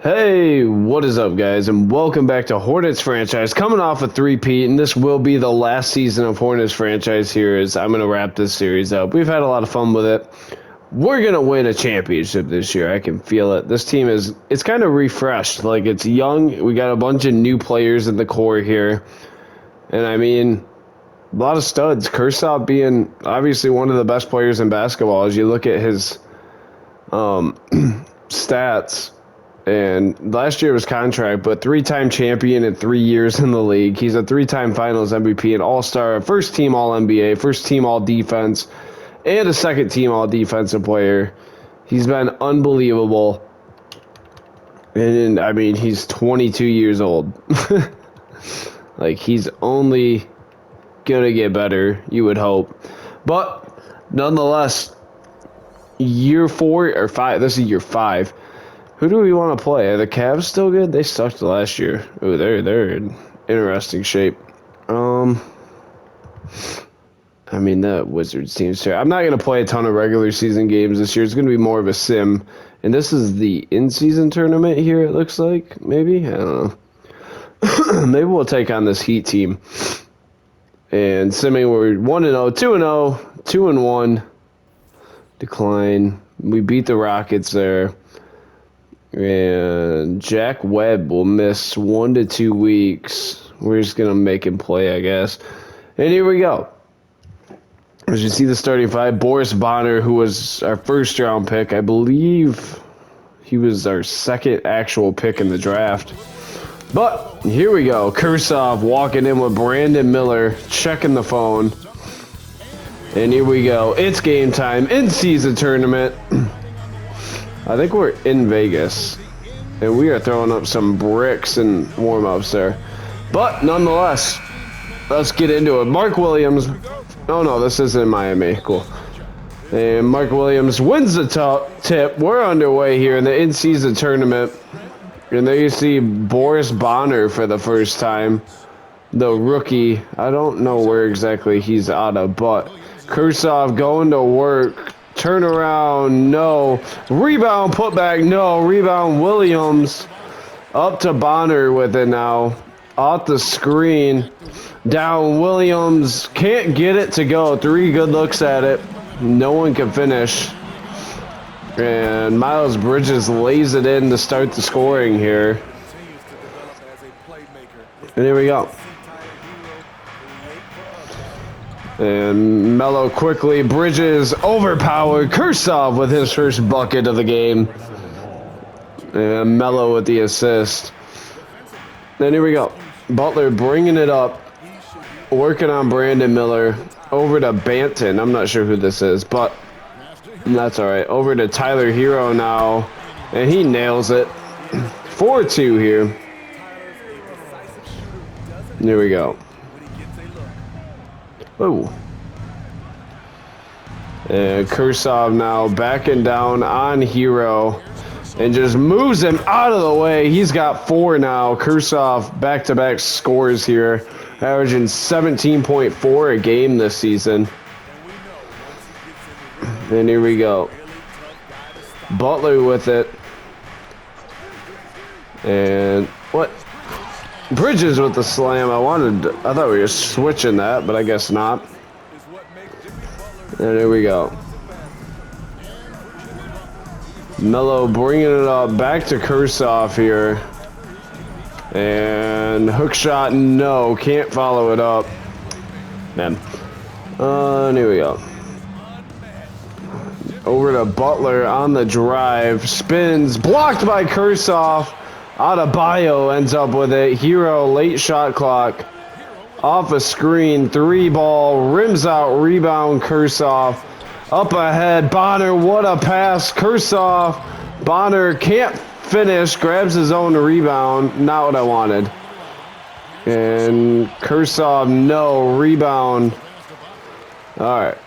Hey, what is up, guys, and welcome back to Hornets franchise. Coming off a three-peat, and this will be the last season of Hornets franchise here as I'm going to wrap this series up. We've had a lot of fun with it. We're going to win a championship this year. I can feel it. This team it's kind of refreshed. Like, it's young. We got a bunch of new players in the core here. And, I mean, a lot of studs. Kursov being obviously one of the best players in basketball as you look at his stats. And last year was contract, but three-time champion in 3 years in the league. He's a three-time Finals MVP, an All-Star, first-team All-NBA, first-team All-Defense, and a second-team All-Defensive player. He's been unbelievable. And, I mean, he's 22 years old. Like, he's only going to get better, you would hope. But, nonetheless, year 4 or 5, this is year 5. Who do we want to play? Are the Cavs still good? They sucked last year. Ooh, they're in interesting shape. I mean, the Wizards team's terrible. I'm not going to play a ton of regular season games this year. It's going to be more of a sim. And this is the in-season tournament here, it looks like. Maybe? I don't know. Maybe we'll take on this Heat team. And simming, we're 1-0, 2-0, 2-1. Decline. We beat the Rockets there. And Jack Webb will miss 1 to 2 weeks. We're just going to make him play, I guess. And here we go. As you see the starting five, Boris Bonner, who was our first-round pick. I believe he was our second actual pick in the draft. But here we go. Kursov walking in with Brandon Miller, checking the phone. And here we go. It's game time. In-season tournament. I think we're in Vegas, and we are throwing up some bricks and warm-ups there. But, nonetheless, let's get into it. Mark Williams. Oh, no, this isn't Miami. Cool. And Mark Williams wins the tip. We're underway here in the in-season tournament. And there you see Boris Bonner for the first time. The rookie. I don't know where exactly he's out of, but Kursov going to work. Turn around, no. Rebound, put back, no. Rebound, Williams. Up to Bonner with it now. Off the screen. Down, Williams. Can't get it to go. 3 good looks at it. No one can finish. And Miles Bridges lays it in to start the scoring here. And here we go. And Melo quickly, Bridges overpowered, Kursov with his first bucket of the game. And Melo with the assist. Then here we go. Butler bringing it up, working on Brandon Miller, over to Banton. I'm not sure who this is, but that's all right. Over to Tyler Hero now, and he nails it. 4-2 here. Here we go. Oh. And Kursov now backing down on Hero and just moves him out of the way. He's got 4 now. Kursov back-to-back scores here, averaging 17.4 a game this season. And here we go. Butler with it. And what? Bridges with the slam. I thought we were switching that, but I guess not. And here we go. Melo bringing it up back to Kursov here. And hook shot, no. Can't follow it up. Man. And here we go. Over to Butler on the drive. Spins. Blocked by Kursov. Adebayo ends up with it. Hero, late shot clock. Off a screen, 3 ball, rims out, rebound, Kursov. Up ahead, Bonner, what a pass, Kursov. Bonner can't finish, grabs his own rebound. Not what I wanted. And Kursov, no, rebound. All right.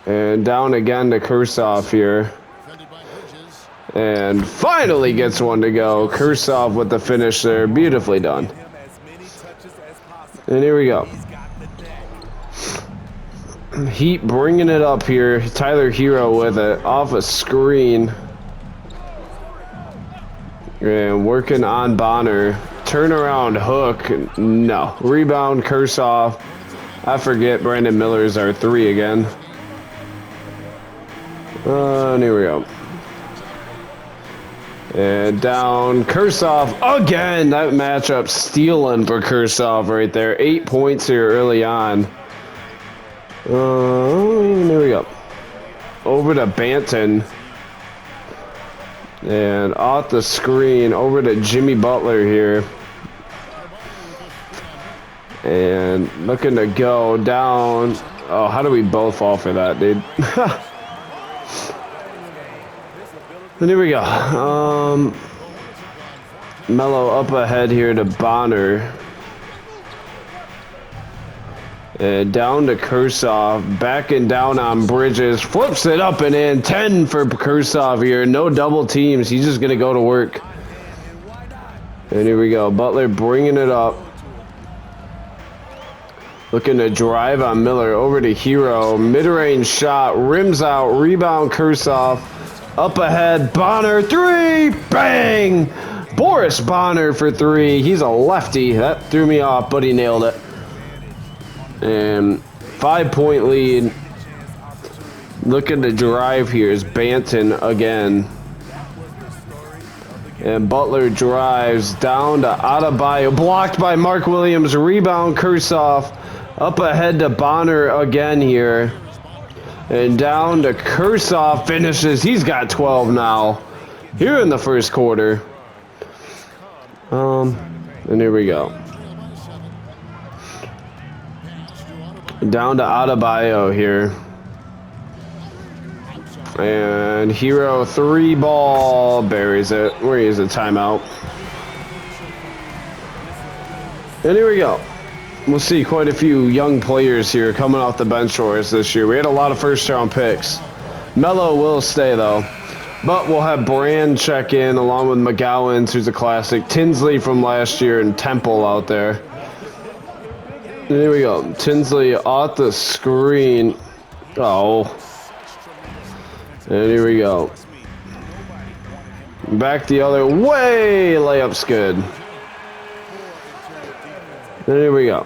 And down again to Kursov here. And finally gets one to go. Kursov with the finish there. Beautifully done. And here we go. Heat bringing it up here. Tyler Hero with it. Off a screen. And working on Bonner. Turnaround hook. No. Rebound, Kursoff. I forget Brandon Miller's our 3 again. And here we go. And down, Kursoff again. That matchup stealing for Kursoff right there. 8 points here early on. There we go. Over to Banton. And off the screen, over to Jimmy Butler here. And looking to go down. Oh, how do we both fall for that, dude? And here we go. Melo up ahead here to Bonner. And down to Kursoff, backing down on Bridges, flips it up and in. 10 for Kursoff here. No double teams. He's just going to go to work. And here we go. Butler bringing it up. Looking to drive on Miller. Over to Hero. Mid-range shot. Rims out. Rebound Kursoff. Up ahead. Bonner. 3. Bang! Boris Bonner for 3. He's a lefty. That threw me off, but he nailed it. And 5-point lead. Looking to drive here is Banton again. And Butler drives down to Adebayo. Blocked by Mark Williams. Rebound Kursoff. Up ahead to Bonner again here. And down to Kursoff. Finishes. He's got 12 now. Here in the first quarter. And here we go. Down to Adebayo here. And Hero 3 ball. Buries it. Where is it? Timeout. And here we go. We'll see quite a few young players here coming off the bench for us this year. We had a lot of first-round picks. Melo will stay, though. But we'll have Brand check in along with McGowans, who's a classic. Tinsley from last year, and Temple out there. Here we go. Tinsley off the screen. Oh. And here we go. Back the other way. Layup's good. And here we go.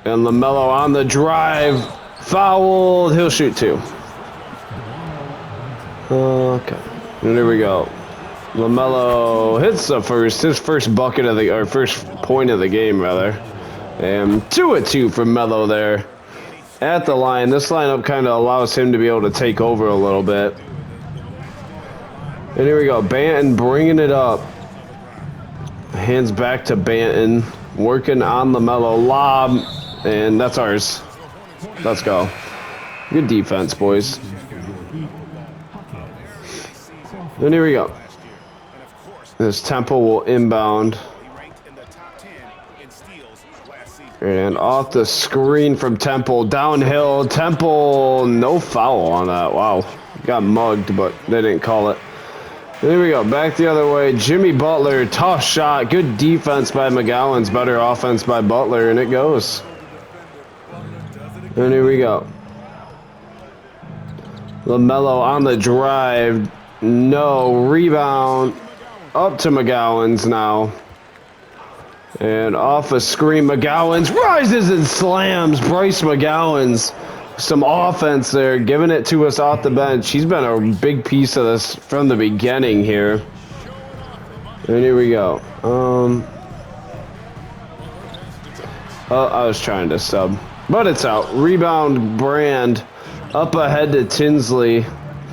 And LaMelo on the drive. Fouled. He'll shoot 2. Okay. And here we go. LaMelo hits his first bucket of the, or first point of the game, rather. And 2-2 for Melo there. At the line, this lineup kind of allows him to be able to take over a little bit. And here we go. Banton bringing it up. Hands back to Banton. Working on LaMelo. Lob. And that's ours. Let's go. Good defense, boys. And here we go. This Temple will inbound. And off the screen from Temple. Downhill. Temple. No foul on that. Wow. Got mugged, but they didn't call it. And here we go. Back the other way. Jimmy Butler. Tough shot. Good defense by McGowans. Better offense by Butler. And it goes. And here we go. LaMelo on the drive. No. Rebound. Up to McGowans now. And off a screen, McGowans rises and slams Bryce McGowans. Some offense there, giving it to us off the bench. He's been a big piece of this from the beginning here. And here we go. I was trying to sub, but it's out. Rebound, Brand. Up ahead to Tinsley.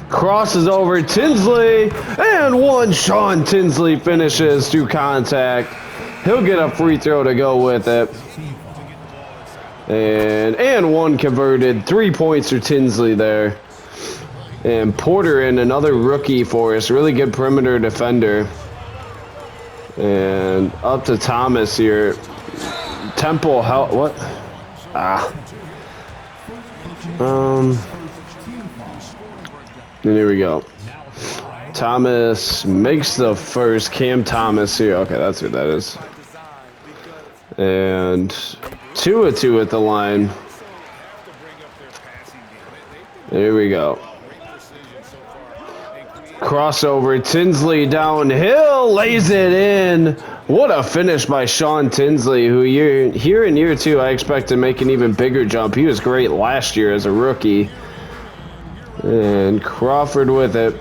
Crosses over Tinsley. And one. Sean Tinsley finishes through contact. He'll get a free throw to go with it. And one converted. 3 points for Tinsley there. And Porter in, another rookie for us. Really good perimeter defender. And up to Thomas here. Temple, what? And here we go. Thomas makes the first. Cam Thomas here. Okay, that's who that is. And 2-2 at the line. Here we go. Crossover, Tinsley downhill, lays it in. What a finish by Sean Tinsley, who here in year 2, I expect to make an even bigger jump. He was great last year as a rookie. And Crawford with it.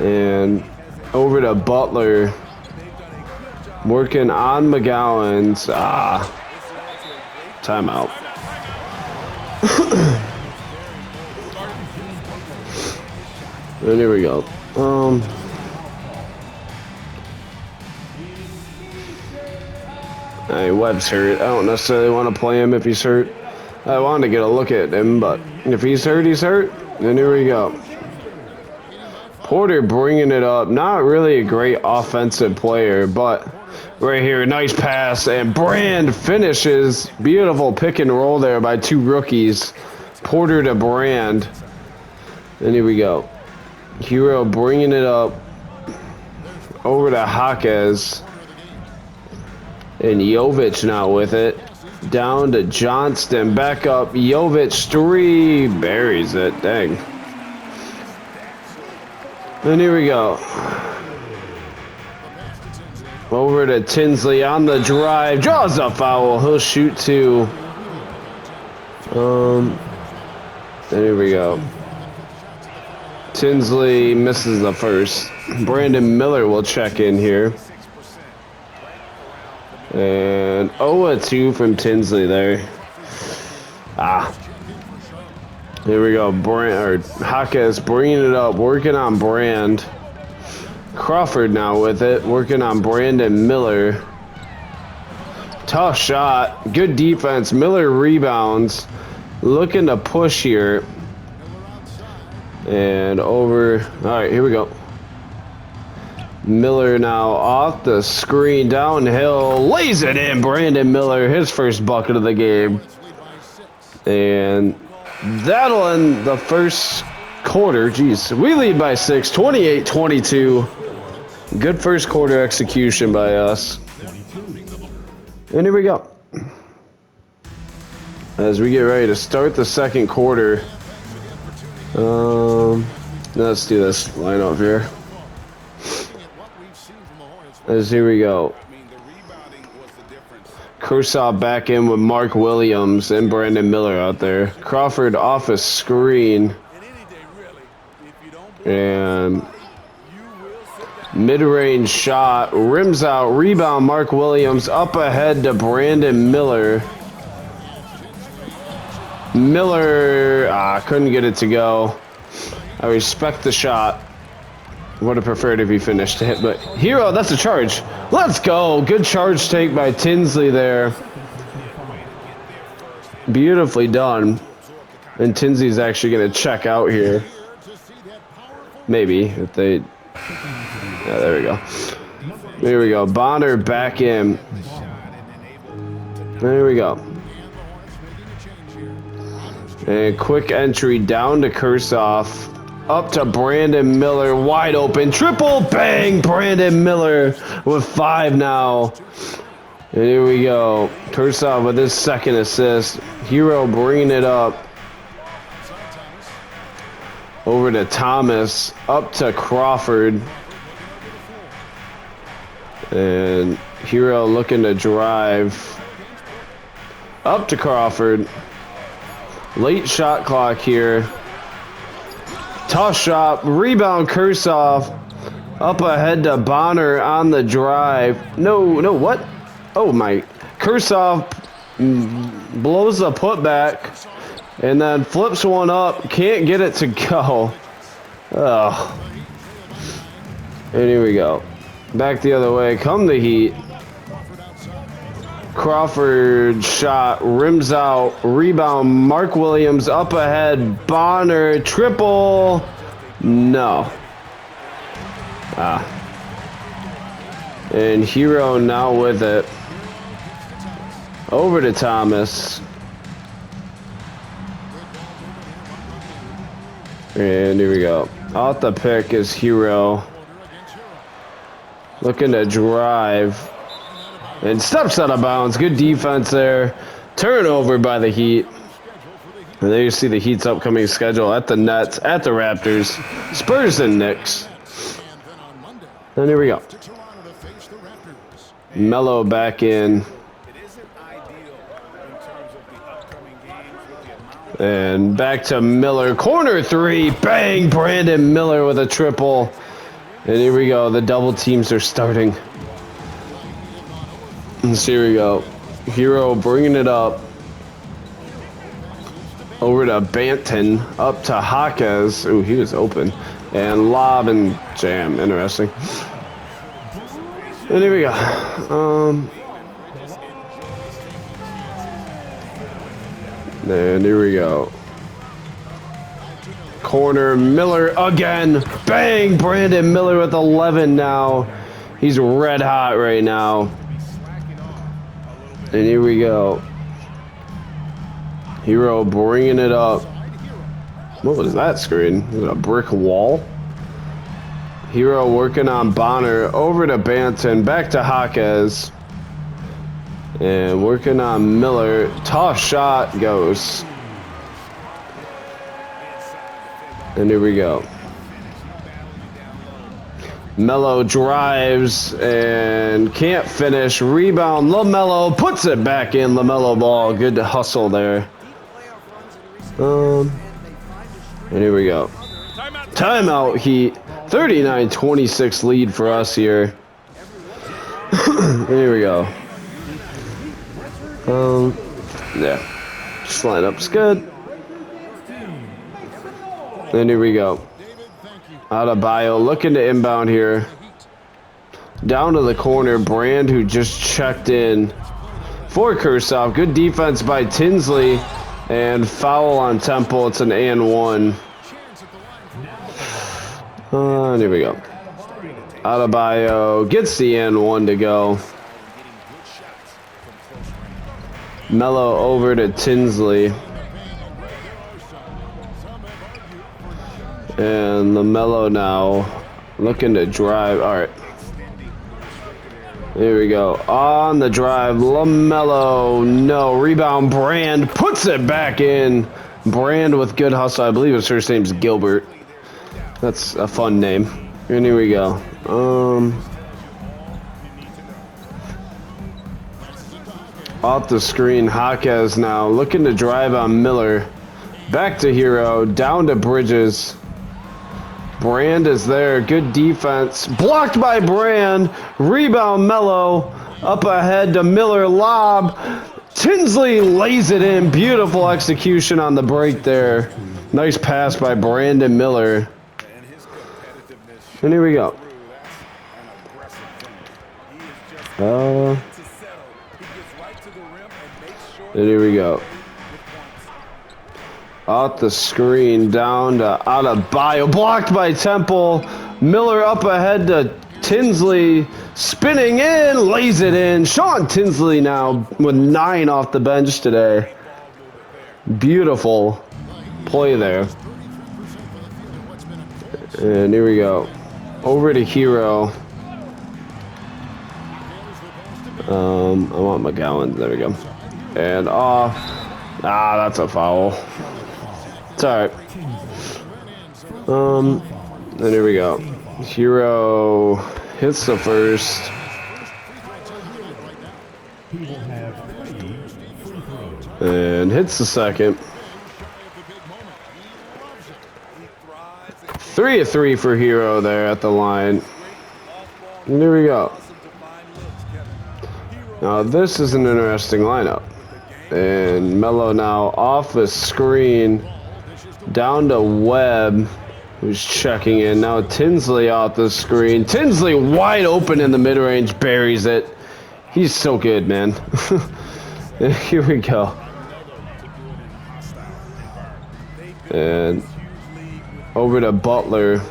And over to Butler. Working on McGowan's. Timeout. And here we go. Hey, Webb's hurt. I don't necessarily want to play him if he's hurt. I wanted to get a look at him, but if he's hurt, he's hurt. And here we go. Porter bringing it up. Not really a great offensive player, but right here, nice pass. And Brand finishes. Beautiful pick and roll there by 2 rookies. Porter to Brand. And here we go. Hero bringing it up. Over to Jaquez. And Jovic now with it. Down to Johnston. Back up. Jovic 3. Buries it. Dang. And here we go. Over to Tinsley on the drive. Draws a foul. He'll shoot 2. And here we go. Tinsley misses the first. Brandon Miller will check in here. And 0-2 from Tinsley there. Here we go. Jaquez bringing it up, working on Brand. Crawford now with it, working on Brandon Miller. Tough shot. Good defense. Miller rebounds. Looking to push here. And over. All right, here we go. Miller now off the screen, downhill, lays it in. Brandon Miller, his first bucket of the game. And that'll end the first quarter. Jeez, we lead by 6, 28-22. Good first quarter execution by us. And here we go. As we get ready to start the second quarter. Let's do this lineup here. As here we go. Kershaw back in with Mark Williams and Brandon Miller out there. Crawford off a screen. And mid-range shot. Rims out. Rebound Mark Williams. Up ahead to Brandon Miller. Miller couldn't get it to go. I respect the shot. Would have preferred if he finished it, but Hero, that's a charge. Let's go. Good charge take by Tinsley there. Beautifully done. And Tinsley's actually going to check out here. Maybe if they. Yeah, there we go. There we go. Bonner back in. There we go. And quick entry down to Kershaw. Up to Brandon Miller, wide open. Triple bang! Brandon Miller with 5 now. And here we go. Kershaw with his second assist. Hero bringing it up. Over to Thomas. Up to Crawford. And Hero looking to drive. Up to Crawford. Late shot clock here. Tough shot. Rebound Kershaw. Up ahead to Bonner on the drive. No, what? Oh, my. Kershaw blows the putback and then flips one up. Can't get it to go. Oh. And here we go. Back the other way. Come the Heat. Crawford shot, rims out, rebound, Mark Williams up ahead, Bonner, triple, no. And Hero now with it. Over to Thomas. And here we go. Off the pick is Hero. Looking to drive. And steps out of bounds. Good defense there. Turnover by the Heat. And there you see the Heat's upcoming schedule at the Nets, at the Raptors, Spurs, and Knicks. And here we go. Melo back in. And back to Miller. Corner three. Bang! Brandon Miller with a triple. And here we go. The double teams are starting. And so here we go. Hero bringing it up. Over to Banton. Up to Jaquez. Ooh, he was open. And lob and jam. Interesting. And here we go. And here we go. Corner, Miller again. Bang! Brandon Miller with 11 now. He's red hot right now. And here we go. Hero bringing it up. What was that screen? Was it a brick wall? Hero working on Bonner. Over to Banton. Back to Jaquez. And working on Miller. Tough shot goes. And here we go. Melo drives and can't finish. Rebound. LaMelo puts it back in. LaMelo ball. Good hustle there. And here we go. Timeout Heat. 39-26 lead for us here. Here we go. Yeah. Just lineup's good. And here we go. Adebayo looking to inbound here. Down to the corner. Brand, who just checked in for Kursoff. Good defense by Tinsley. And foul on Temple. It's an and one. And here we go. Adebayo gets the and one to go. Melo over to Tinsley. And LaMelo now looking to drive. All right. Here we go. On the drive. LaMelo. No. Rebound. Brand puts it back in. Brand with good hustle. I believe his first name's Gilbert. That's a fun name. And here we go. Off the screen, Jaquez now looking to drive on Miller. Back to Hero, down to Bridges. Brand is there, good defense. Blocked by Brand. Rebound Melo. Up ahead to Miller, lob. Tinsley lays it in. Beautiful execution on the break there. Nice pass by Brandon Miller. And here we go. And here we go. Off the screen, down to Adebayo. Blocked by Temple. Miller up ahead to Tinsley. Spinning in, lays it in. Sean Tinsley now with 9 off the bench today. Beautiful play there. And here we go. Over to Hero. I want McGowan. There we go. And off. That's a foul. It's all right. And here we go. Hero hits the first. And hits the second. 3 of 3 for Hero there at the line. And here we go. Now this is an interesting lineup. And Melo now off the screen. Down to Webb, who's checking in. Now Tinsley off the screen. Tinsley wide open in the mid-range, buries it. He's so good, man. And here we go. And over to Butler.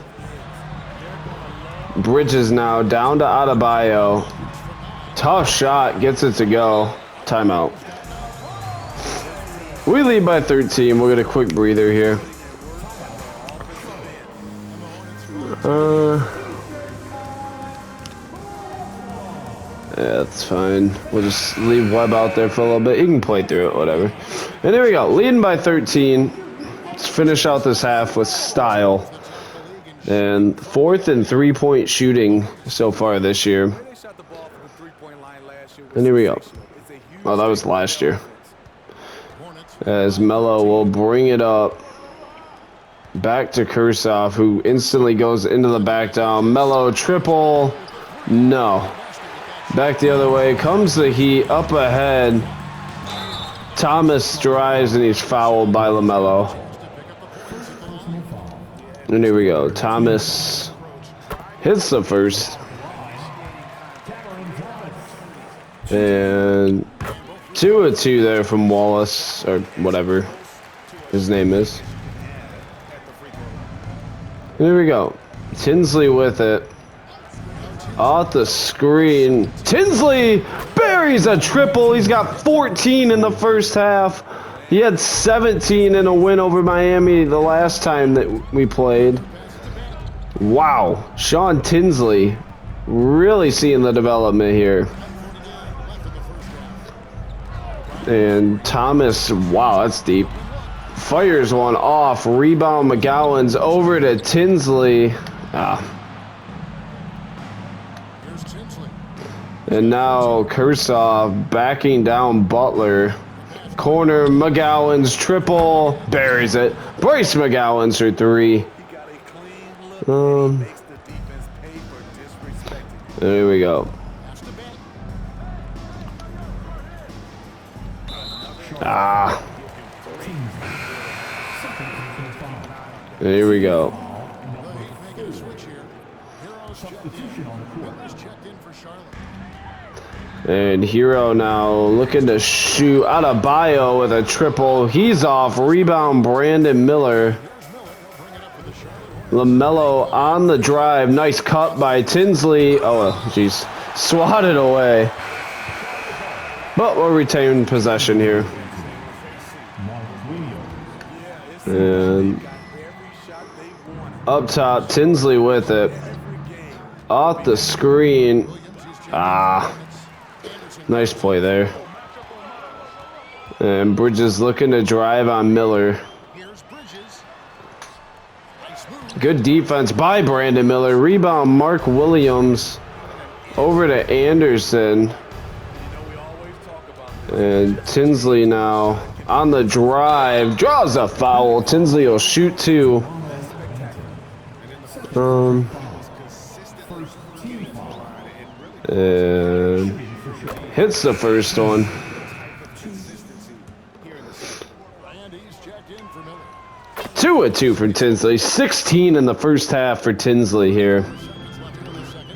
Bridges now down to Adebayo. Tough shot, gets it to go. Timeout. We lead by 13. We'll get a quick breather here. Yeah, that's fine. We'll just leave Webb out there for a little bit. He can play through it, whatever. And there we go. Leading by 13. Let's finish out this half with style. And 4th in three-point shooting so far this year. And here we go. Oh, that was last year. As Melo will bring it up. Back to Kursoff, who instantly goes into the back down. Melo triple. No. Back the other way. Comes the Heat. Up ahead. Thomas drives and he's fouled by LaMelo. And here we go. Thomas hits the first. And 2 of 2 there from Wallace, or whatever his name is. And here we go. Tinsley with it. Off the screen. Tinsley buries a triple. He's got 14 in the first half. He had 17 in a win over Miami the last time that we played. Wow. Sean Tinsley really seeing the development here. And Thomas, wow, that's deep. Fires one off. Rebound McGowan's over to Tinsley. And now Kursoff backing down Butler. Corner, McGowan's triple. Buries it. Bryce McGowan's for 3. There we go. Here we go. And Hero now looking to shoot out of Bio with a triple. He's off. Rebound Brandon Miller. LaMelo on the drive. Nice cut by Tinsley. Oh, jeez. Swatted away. But we'll retain possession here. And up top, Tinsley with it. Off the screen. Nice play there. And Bridges looking to drive on Miller. Good defense by Brandon Miller. Rebound Mark Williams over to Anderson. And Tinsley now on the drive. Draws a foul. Tinsley will shoot 2. And hits the first one. Two of 2 from Tinsley. 16 in the first half for Tinsley here.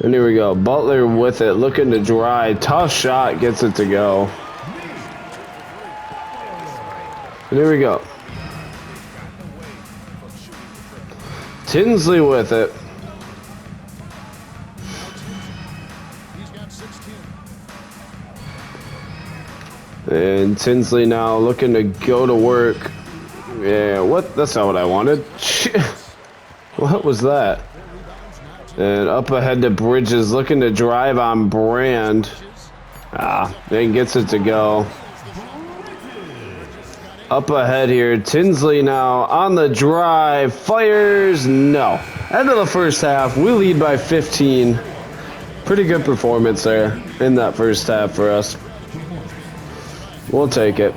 And here we go. Butler with it, looking to drive. Tough shot, gets it to go. And here we go. Tinsley with it. And Tinsley now looking to go to work. Yeah, what? That's not what I wanted. What was that? And up ahead to Bridges, looking to drive on Brand. Then gets it to go. Up ahead here, Tinsley now on the drive. Fires, no. End of the first half, we lead by 15. Pretty good performance there in that first half for us. We'll take it.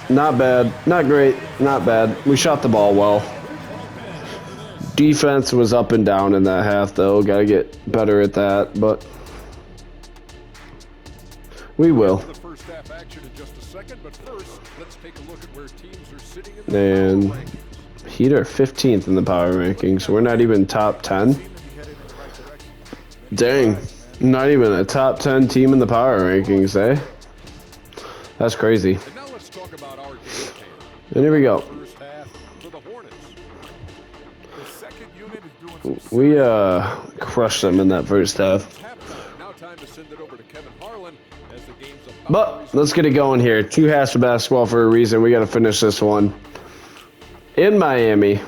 Not bad, not great, not bad. We shot the ball well. Defense was up and down in that half, though. Got to get better at that, but we will. And Heat are 15th in the power rankings, so we're not even top 10. Dang, not even a top 10 team in the power rankings, eh? That's crazy. And here we go. We crushed them in that first half. But let's get it going here. 2 halves of basketball for a reason. We got to finish this one in Miami.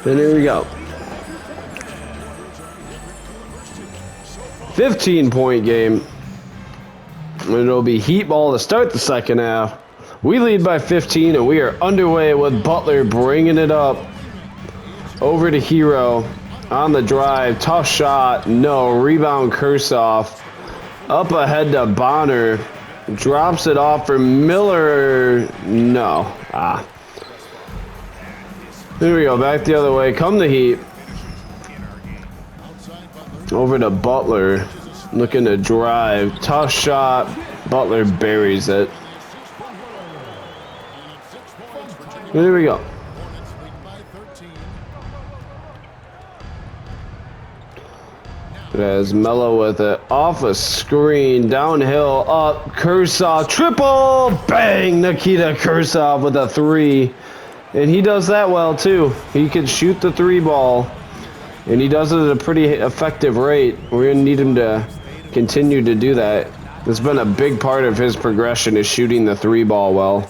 And here we go. 15-point game. And it'll be Heat ball to start the second half. We lead by 15, and we are underway with Butler bringing it up. Over to Hero on the drive. Tough shot. No. Rebound Kursoff. Up ahead to Bonner. Drops it off for Miller. No. Here we go. Back the other way. Come the Heat. Over to Butler. Looking to drive. Tough shot. Butler buries it. Here we go. As Melo with it. Off a screen. Downhill. Up. Kursoff. Triple. Bang. Nikita Kursoff with a 3. And he does that well, too. He can shoot the 3 ball. And he does it at a pretty effective rate. We're going to need him to continue to do that. It's been a big part of his progression is shooting the 3 ball well.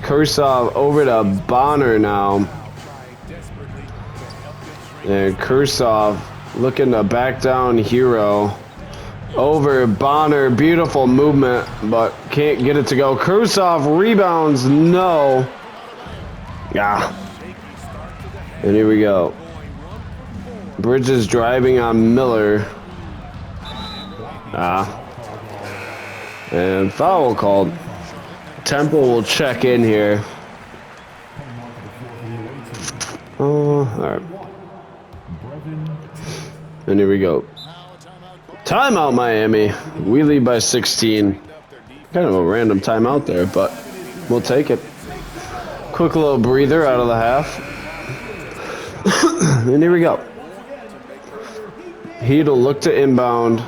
Kursoff over to Bonner now. And Kursoff looking to back down Hero. Over Bonner. Beautiful movement, but can't get it to go. Kursoff rebounds. No. And here we go. Bridges driving on Miller. And foul called. Temple will check in here. All right. And here we go. Timeout, Miami. We lead by 16. Kind of a random timeout there, but we'll take it. Quick little breather out of the half. And here we go. Heat'll look to inbound.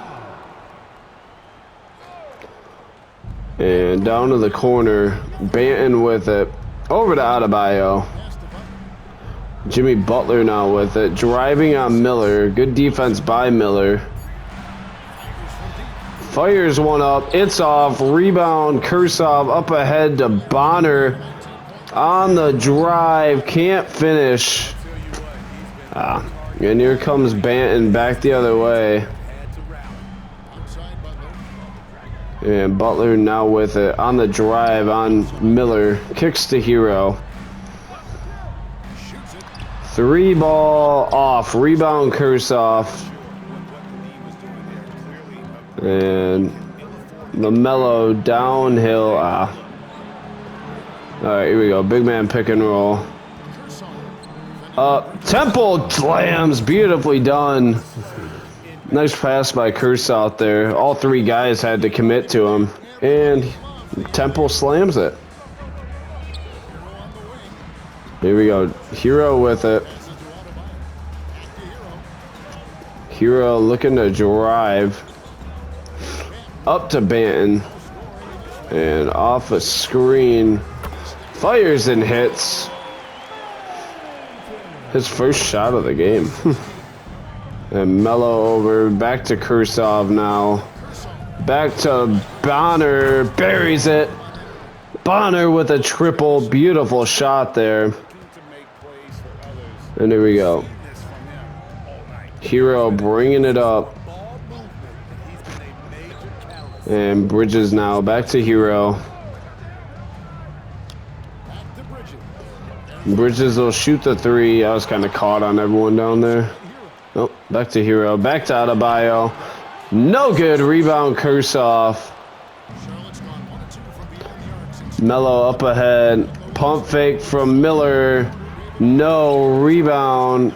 And down to the corner. Banton with it. Over to Adebayo. Jimmy Butler now with it. Driving on Miller. Good defense by Miller. Fires one up. It's off. Rebound. Kursoff up ahead to Bonner. On the drive. Can't finish. And here comes Banton back the other way. And Butler now with it. On the drive on Miller. Kicks to Hero. 3 ball off. Rebound Kursoff. And LaMelo downhill. All right, here we go. Big man pick and roll. Temple slams. Beautifully done. Nice pass by Kursoff there. All 3 guys had to commit to him. And Temple slams it. Here we go. Hero with it. Hero looking to drive. Up to Banton. And off a screen. Fires and hits. His first shot of the game. And Melo over. Back to Kursoff now. Back to Bonner. Buries it. Bonner with a triple. Beautiful shot there. And here we go. Hero bringing it up. And Bridges now back to Hero. Bridges will shoot the 3. I was kind of caught on everyone down there. Nope. Back to Hero. Back to Adebayo. No good. Rebound Kursoff. Melo up ahead. Pump fake from Miller. No. Rebound.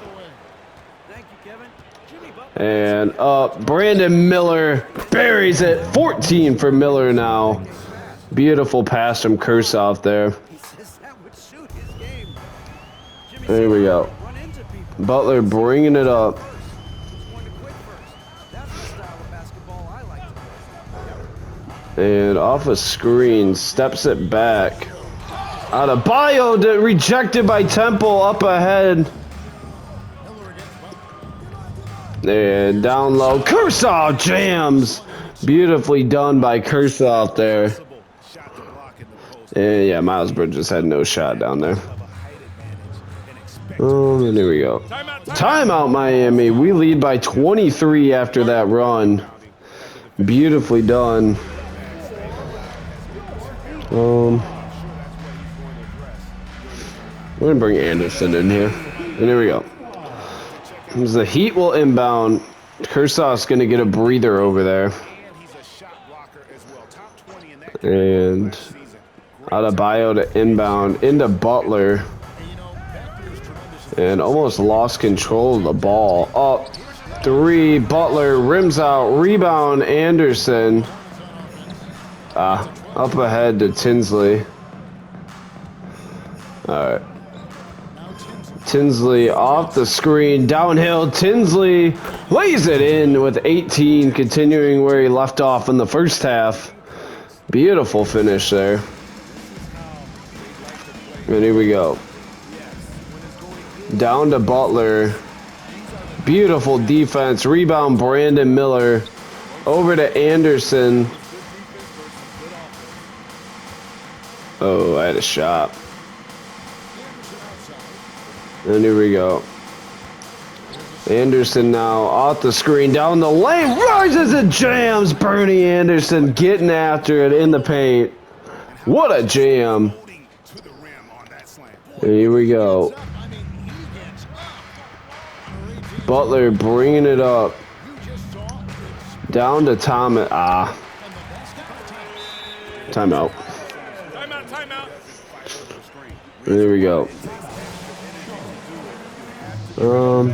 And up. Brandon Miller buries it. 14 for Miller now. Beautiful pass from Kursoff there. There we go. Butler bringing it up. And off a screen. Steps it back. Adebayo rejected by Temple up ahead. And down low. Kursoff jams. Beautifully done by Kursoff there. And yeah, Miles Bridges had no shot down there. And here we go. Timeout, Miami. We lead by 23 after that run. Beautifully done. We're gonna bring Anderson in here. And there we go. As the Heat will inbound, Kursav's gonna get a breather over there. And Adebayo to inbound into Butler. And almost lost control of the ball. Up 3, Butler rims out, rebound Anderson. Up ahead to Tinsley. Alright. Tinsley off the screen, downhill. Tinsley lays it in with 18, continuing where he left off in the first half. Beautiful finish there. And here we go. Down to Butler. Beautiful defense. Rebound Brandon Miller. Over to Anderson. Oh, I had a shot. And here we go. Anderson now off the screen, down the lane, rises and jams. Bernie Anderson getting after it in the paint. What a jam. And here we go. Butler bringing it up. Down to Thomas. Timeout. And there we go. Alright.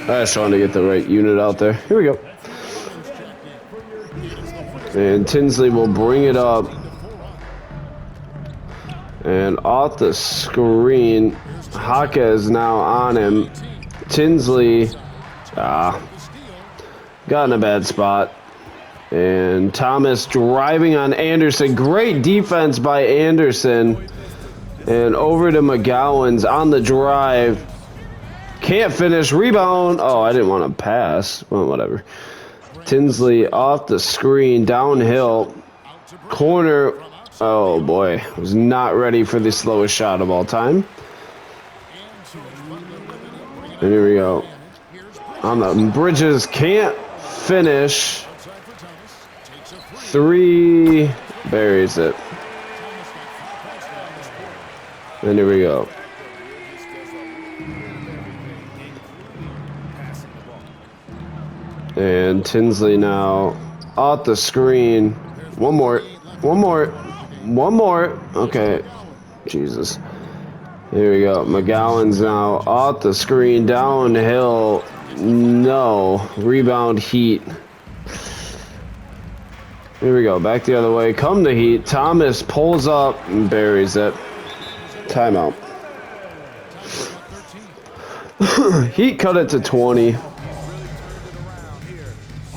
I was trying to get the right unit out there. Here we go. And Tinsley will bring it up. And off the screen, Haka is now on him. Tinsley got in a bad spot. And Thomas driving on Anderson. Great defense by Anderson. And over to McGowan's on the drive. Can't finish. Rebound. Oh, I didn't want to pass. Well, whatever. Tinsley off the screen. Downhill. Corner. Oh, boy. Was not ready for the slowest shot of all time. And here we go. On the Bridges. Can't finish. 3. Buries it. And here we go. And Tinsley now off the screen. One more. Okay. Jesus. Here we go. McGowan's now off the screen. Downhill. No. Rebound Heat. Here we go. Back the other way. Come to Heat. Thomas pulls up and buries it. Timeout. Heat cut it to 20.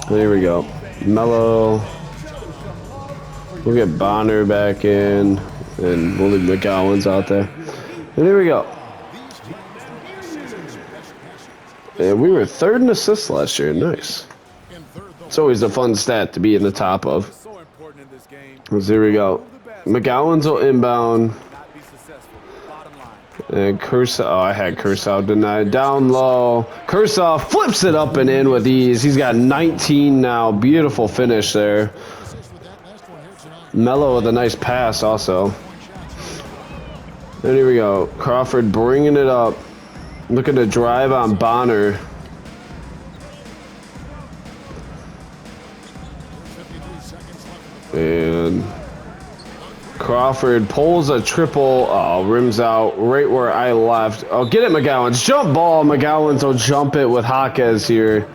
There we go. Mello. We'll get Bonner back in. And we'll leave McGowan's out there. And here we go. And we were 3rd in assists last year. Nice. It's always a fun stat to be in the top of. So here we go. McGowan's will inbound. And Kursav, I had Kursav denied. Down low. Kursav flips it up and in with ease. He's got 19 now. Beautiful finish there. Mello with a nice pass also. And here we go. Crawford bringing it up. Looking to drive on Bonner. And Crawford pulls a triple. Oh, rims out right where I left. Oh, get it, McGowan's. Jump ball. McGowan's will jump it with Jaquez here.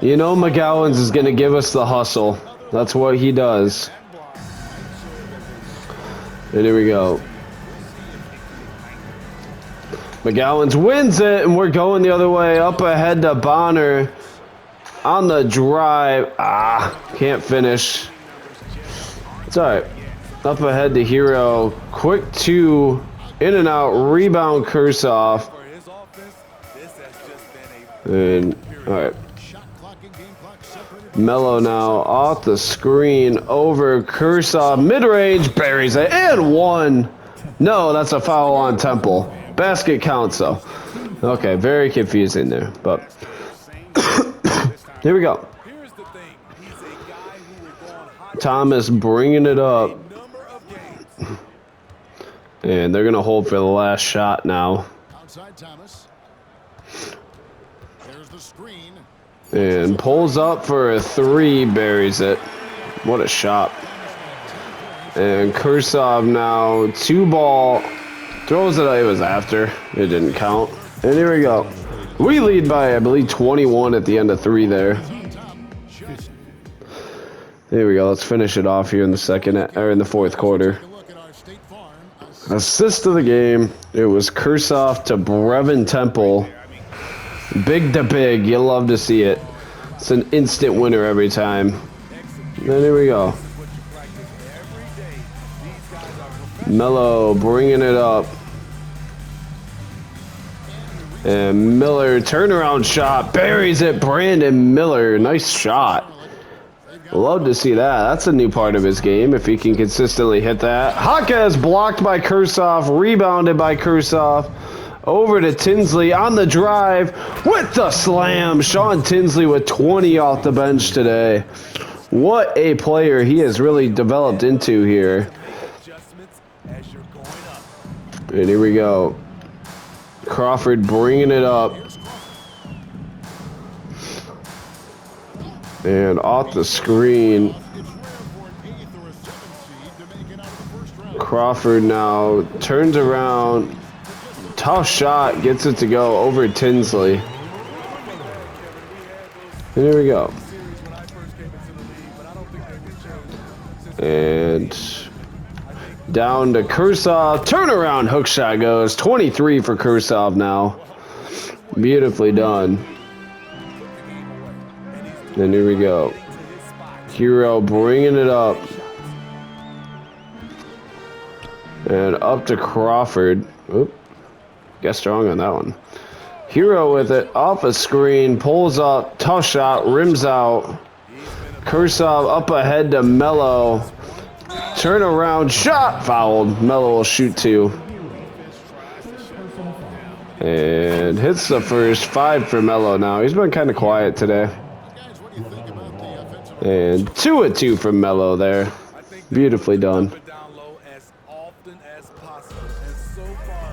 You know McGowan's is going to give us the hustle. That's what he does. And here we go. McGowan's wins it, and we're going the other way. Up ahead to Bonner. On the drive. Can't finish. It's all right. Up ahead to Hero. Quick 2. In and out. Rebound Kursav. And, all right. Mello now off the screen. Over Kursav. Mid-range. Buries it. And 1. No, that's a foul on Temple. Basket counts, though. Okay, very confusing there. But here we go. Thomas bringing it up. And they're going to hold for the last shot now. Outside Thomas. There's the screen. And pulls up for a 3, buries it. What a shot. And Kursov now 2-ball. Throws it, it was after. It didn't count. And here we go. We lead by, I believe, 21 at the end of 3 there. There we go. Let's finish it off here in the in the fourth quarter. Assist of the game. It was Kursov to Brevin Temple. Big to big. You love to see it. It's an instant winner every time. And then here we go. Melo bringing it up. And Miller, turnaround shot, buries it. Brandon Miller, nice shot. Love to see that. That's a new part of his game, if he can consistently hit that. Jaquez blocked by Kursov, rebounded by Kursov. Over to Tinsley on the drive with the slam. Sean Tinsley with 20 off the bench today. What a player he has really developed into here. And here we go. Crawford bringing it up. And off the screen. Crawford now turns around. Tough shot. Gets it to go over Tinsley. And here we go. And down to Kursov. Turnaround hook shot goes. 23 for Kursov now. Beautifully done. And here we go. Hero bringing it up. And up to Crawford. Oop. Guessed wrong on that one. Hero with it. Off a screen. Pulls up. Tough shot. Rims out. Kursov up ahead to Melo. Turn around. Shot. Fouled. Melo will shoot 2. And hits the first. 5 for Melo now. He's been kind of quiet today. And 2 of 2 from Melo there. Beautifully done.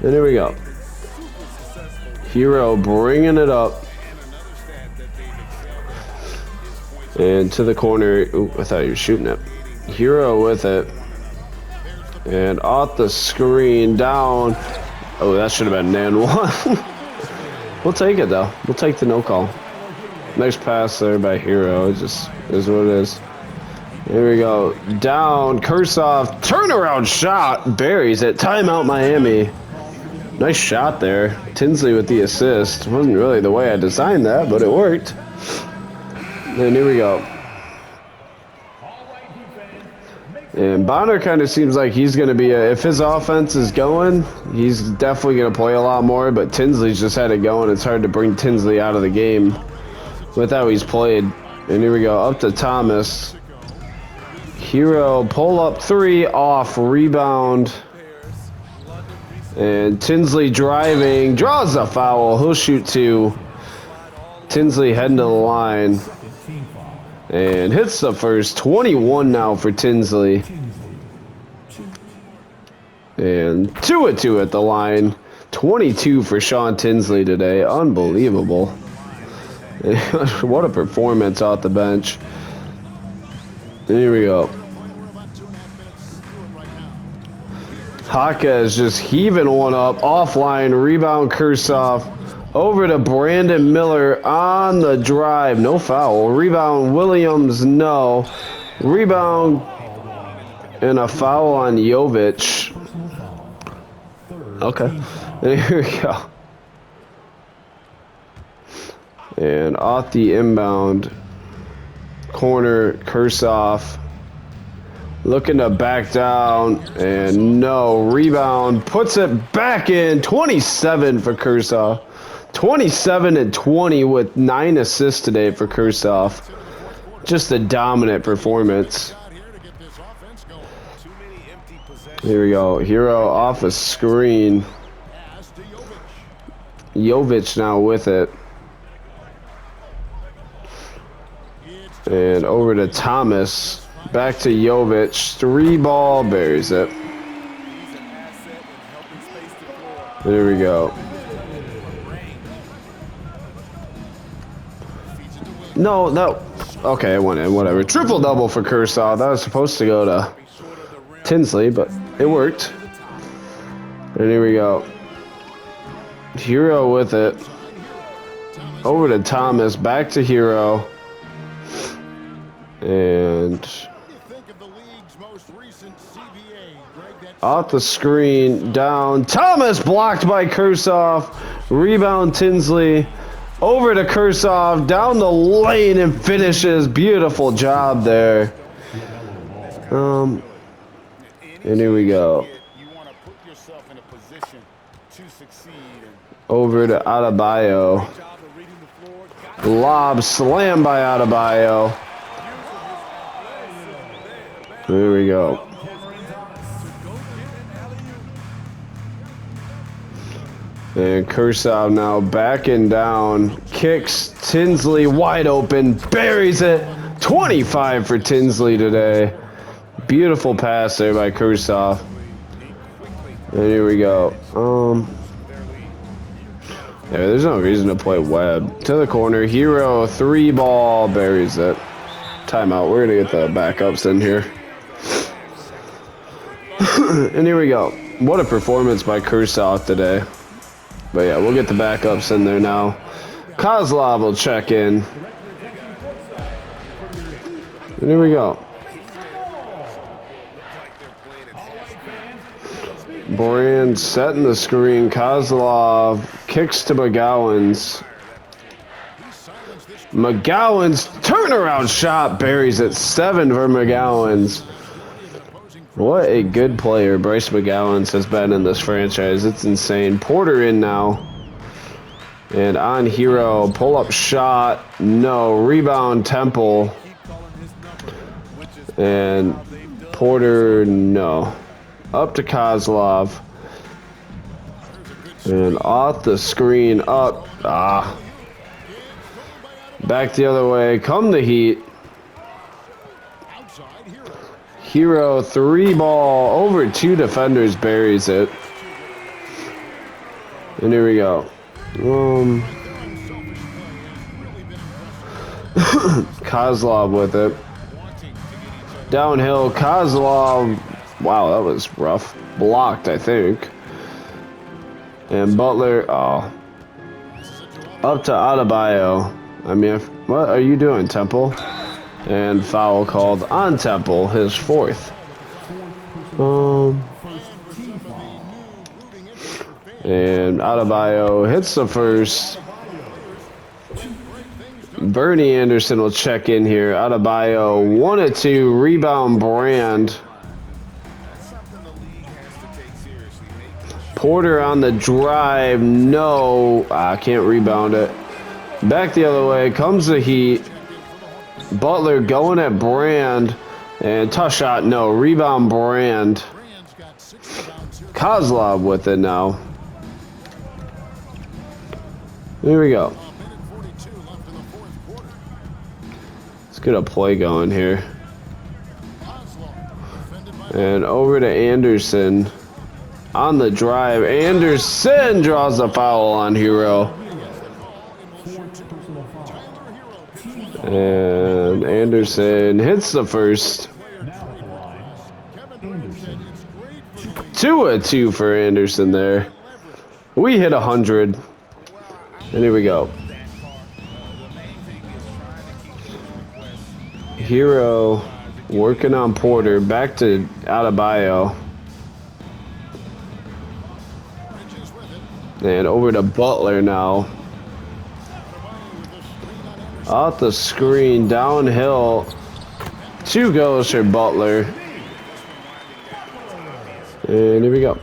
And here we go. Hero bringing it up. And to the corner. Ooh, I thought you were shooting it. Hero with it. And off the screen, down. Oh, that should have been an and 1. We'll take it, though. We'll take the no call. Nice pass there by Hero. It just is what it is. Here we go. Down. Kursov. Turnaround shot. Buries it. Timeout Miami. Nice shot there. Tinsley with the assist. Wasn't really the way I designed that, but it worked. And here we go. And Bonner kind of seems like he's going to be if his offense is going, he's definitely going to play a lot more, but Tinsley's just had it going. It's hard to bring Tinsley out of the game with how he's played. And here we go. Up to Thomas. Hero pull up 3 off rebound. And Tinsley driving, draws a foul. He'll shoot 2. Tinsley heading to the line. And hits the first. 21 now for Tinsley. And 2 of 2 at the line. 22 for Sean Tinsley today. Unbelievable. What a performance off the bench. And here we go. Haka is just heaving one up. Offline, rebound Kursov. Over to Brandon Miller on the drive. No foul. Rebound Williams, no. Rebound and a foul on Jovic. Okay. And here we go. And off the inbound corner, Kursov. Looking to back down, and no. Rebound, puts it back in. 27 for Kursov. 27 and 20 with 9 assists today for Kursov. Just a dominant performance. Here we go. Hero off a screen. Jovic now with it. And over to Thomas. Back to Jovic. 3-ball, buries it. There we go. No, no. Okay, it went in. Whatever. Triple double for Kershaw. That was supposed to go to Tinsley, but it worked. And here we go. Hero with it. Over to Thomas. Back to Hero. And off the screen, down. Thomas blocked by Kershaw. Rebound Tinsley. Over to Kershaw, down the lane and finishes. Beautiful job there. And here we go. Over to Adebayo. Lob slam by Adebayo. There we go. And Kershaw now backing down. Kicks Tinsley wide open. Buries it. 25 for Tinsley today. Beautiful pass there by Kershaw. And here we go. Yeah, there's no reason to play Webb. To the corner. Hero 3-ball. Buries it. Timeout. We're going to get the backups in here. And here we go. What a performance by Kershaw today. But yeah, we'll get the backups in there now. Kozlov will check in. And here we go. Brand setting the screen. Kozlov kicks to McGowan's. McGowan's turnaround shot buries it. 7 for McGowan's. What a good player Bryce McGowan's has been in this franchise. It's insane. Porter in now. And on Hero, pull-up shot. No. Rebound Temple. And Porter, no. Up to Kozlov. And off the screen, up. Back the other way. Come the Heat. Hero 3-ball over 2 defenders, buries it. And here we go. Kozlov with it. Downhill, Kozlov. Wow, that was rough. Blocked, I think. And Butler, up to Adebayo. I mean, what are you doing, Temple? And foul called on Temple, his 4th. And Adebayo hits the first. Bernie Anderson will check in here. Adebayo 1 of 2. Rebound Brand. Porter on the drive. No. Can't rebound it. Back the other way. Comes the Heat. Butler going at Brand. And tough shot. No. Rebound Brand. Kozlov with it now. Here we go. Let's get a play going here. And over to Anderson. On the drive. Anderson draws the foul on Hero. And Anderson hits the first. 2 of 2 for Anderson there. We hit 100. And here we go. Hero working on Porter. Back to Adebayo. And over to Butler now. Off the screen, downhill. 2 goes for Butler. And here we go.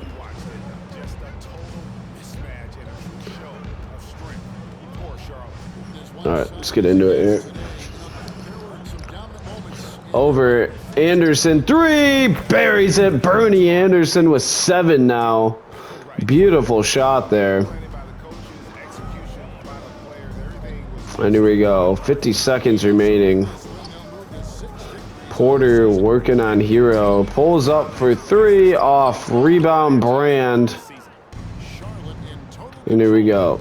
Alright, let's get into it here. Over Anderson, 3, buries it. Bernie Anderson with 7 now. Beautiful shot there. And here we go. 50 seconds remaining. Porter working on Hero. Pulls up for 3 off. Rebound Brand. And here we go.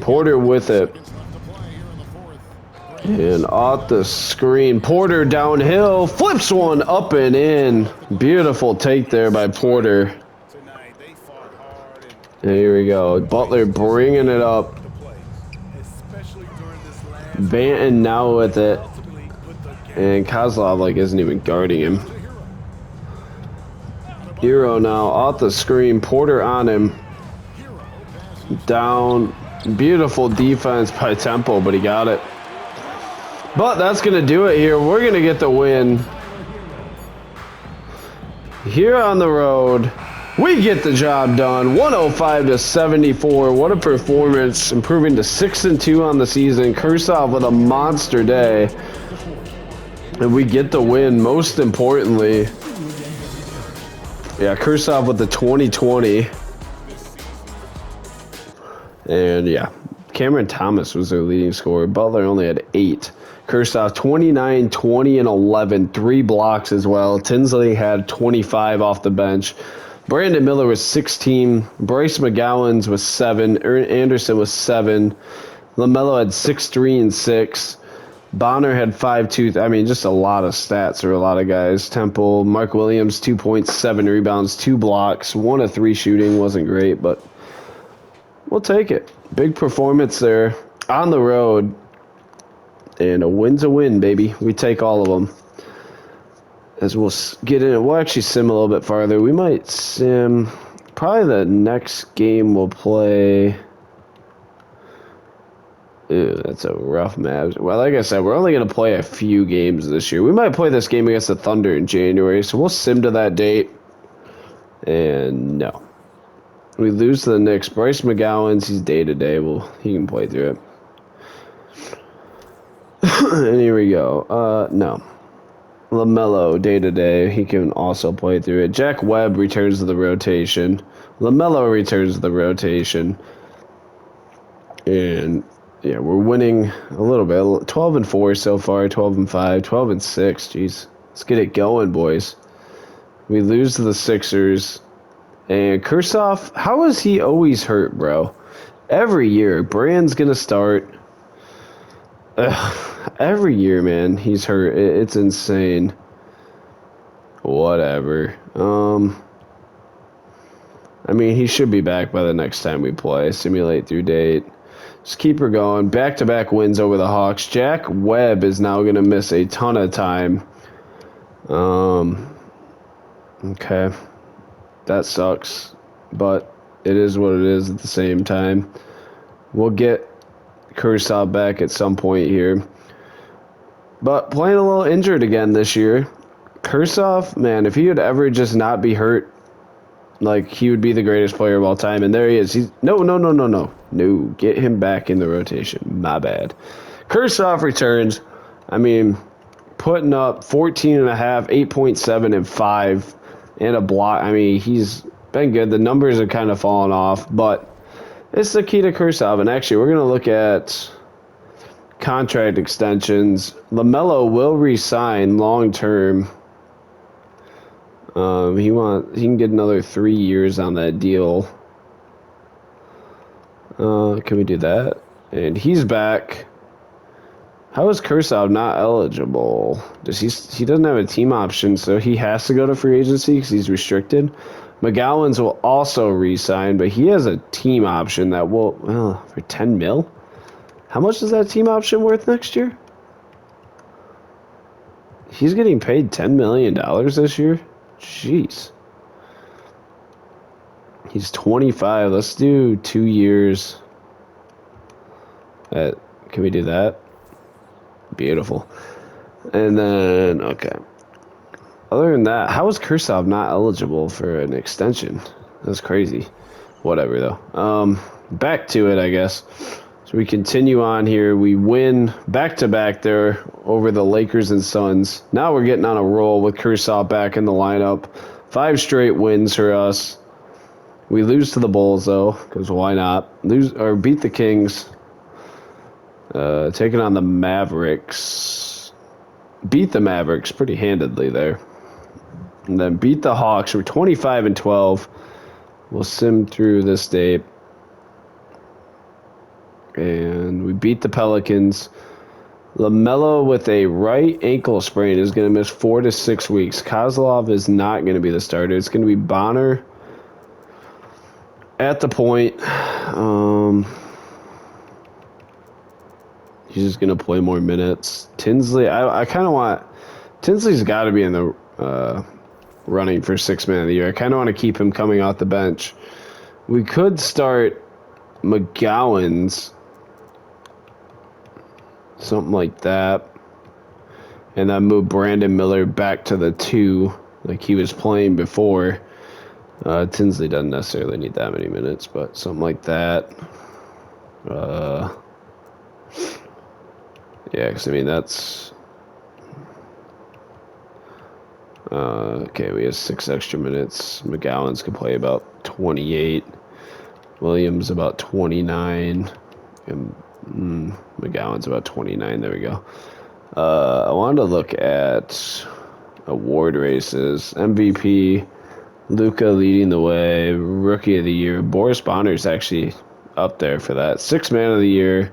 Porter with it. And off the screen. Porter downhill. Flips one up and in. Beautiful take there by Porter. And here we go. Butler bringing it up. Banton now with it. And Kozlov like isn't even guarding him. Hero now off the screen. Porter on him. Down. Beautiful defense by Temple, but he got it. But that's going to do it here. We're going to get the win. Here on the road, we get the job done. 105-74. What a performance. Improving to 6-2 on the season. Kursov with a monster day. And we get the win, most importantly. Yeah, Kursov with the 2020. And yeah, Cameron Thomas was their leading scorer. Butler only had 8. Kursov 29, 20, and 11. 3 blocks as well. Tinsley had 25 off the bench. Brandon Miller was 16. Bryce McGowan's was 7. Anderson was 7. LaMelo had 6, 3, and 6. Bonner had 5, 2. I mean, just a lot of stats for a lot of guys. Temple, Mark Williams, 2 points, 7 rebounds, 2 blocks. 1 of 3 shooting. Wasn't great, but we'll take it. Big performance there on the road. And a win's a win, baby. We take all of them. As we'll get in, we'll actually sim a little bit farther. We might sim. Probably the next game we'll play. Ew, that's a rough match. Well, like I said, we're only going to play a few games this year. We might play this game against the Thunder in January, so we'll sim to that date. And no. We lose to the Knicks. Bryce McGowan's, he's day-to-day. Well, he can play through it. And here we go. No. LaMelo, day-to-day. He can also play through it. Jack Webb returns to the rotation. LaMelo returns to the rotation. And yeah, we're winning a little bit. 12-4 so far. 12-5. 12-6. Jeez. Let's get it going, boys. We lose to the Sixers. And Kursov, how is he always hurt, bro? Every year. Brand's going to start. Every year, man, he's hurt. It's insane. Whatever. I mean, he should be back by the next time we play. Simulate through date. Just keep her going. Back-to-back wins over the Hawks. Jack Webb is now going to miss a ton of time. Okay. That sucks. But it is what it is at the same time. We'll get Kursov back at some point here. But playing a little injured again this year. Kursov, man, if he would ever just not be hurt, like, he would be the greatest player of all time. And there he is. He's no. Get him back in the rotation. My bad. Kursov returns. I mean, putting up 14.5, 8.7, and 5, and a block. I mean, he's been good. The numbers are kind of falling off, but it's the key to Kursov. And actually, we're going to look at contract extensions. LaMelo will re-sign long-term. He can get another 3 years on that deal. Can we do that? And he's back. How is Kursov not eligible? He doesn't have a team option, so he has to go to free agency because he's restricted. McGowan's will also re-sign, but he has a team option that will, well, for 10 mil? How much is that team option worth next year? He's getting paid $10 million this year? Jeez. He's 25. Let's do 2 years. Can we do that? Beautiful. And then, okay. Other than that, how is Kursov not eligible for an extension? That's crazy. Whatever, though. Back to it, I guess. So we continue on here. We win back-to-back there over the Lakers and Suns. Now we're getting on a roll with Kursov back in the lineup. 5 straight wins for us. We lose to the Bulls, though, because why not? Beat the Kings. Taking on the Mavericks. Beat the Mavericks pretty handedly there. And then beat the Hawks. We're 25-12. We'll sim through this day. And we beat the Pelicans. LaMelo with a right ankle sprain is going to miss 4 to 6 weeks. Kozlov is not going to be the starter. It's going to be Bonner at the point. He's just going to play more minutes. Tinsley, I kind of want... Tinsley's got to be in the running for 6th man of the year. I kind of want to keep him coming off the bench. We could start McGowan's. Something like that. And then move Brandon Miller back to the 2 like he was playing before. Tinsley doesn't necessarily need that many minutes, but something like that. Yeah, because I mean, that's... okay, we have 6 extra minutes. McGowan's can play about 28. Williams about 29. And McGowan's about 29. There we go. I wanted to look at award races. MVP, Luka leading the way. Rookie of the year. Boris Bonner's actually up there for that. 6th man of the year.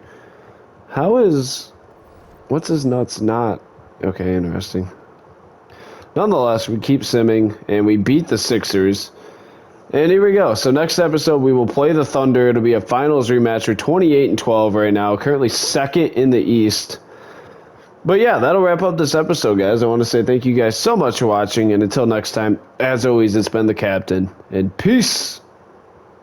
What's his nuts not? Okay, interesting. Nonetheless, we keep simming, and we beat the Sixers. And here we go. So next episode, we will play the Thunder. It'll be a finals rematch. We're 28-12 right now. Currently 2nd in the East. But yeah, that'll wrap up this episode, guys. I want to say thank you guys so much for watching. And until next time, as always, it's been the Captain. And peace.